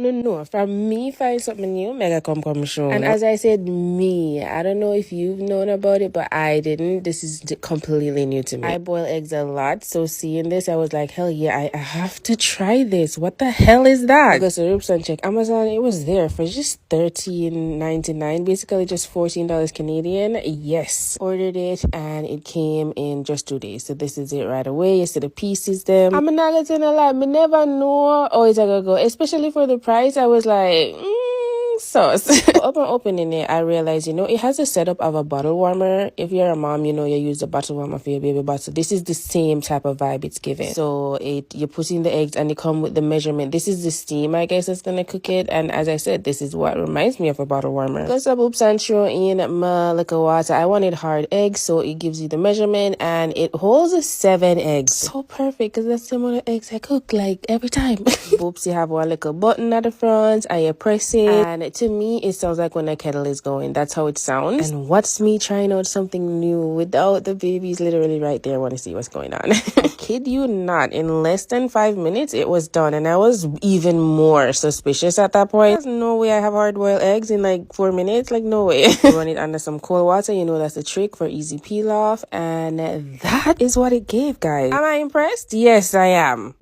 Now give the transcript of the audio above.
No. From me find something new, mega come show. And as I said, me, I don't know if you've known about it, but I didn't. This is completely new to me. I boil eggs a lot, so seeing this, I was like, hell yeah, I have to try this. What the hell is that? Because the Roops and check Amazon, it was there for just $13.99, basically just $14 Canadian. Yes, ordered it and it came in just 2 days. So this is it right away. You see the pieces them. I'm not gonna lie, me never know how it's gonna go, especially for the price. I was like, sauce. Upon opening it, I realized, it has a setup of a bottle warmer. If you're a mom, you use the bottle warmer for your baby bottle. This is the same type of vibe it's giving. So you put in the eggs and they come with the measurement. This is the steam, I guess, that's gonna cook it. And as I said, this is what reminds me of a bottle warmer. Got some oops and throw in my liquor water. I wanted hard eggs, so it gives you the measurement and it holds 7 eggs. So perfect, because that's the amount of eggs I cook like every time. Oops, you have one little button at the front and you press it, and to me it sounds like when a kettle is going. That's how it sounds. And what's me trying out something new without the babies literally right there? I want to see what's going on. I kid you not, in less than 5 minutes it was done, and I was even more suspicious at that point. There's no way I have hard-boiled eggs in like 4 minutes. Like, no way. Run it under some cold water, that's the trick for easy peel off, and that is what it gave, guys. Am I impressed? Yes, I am.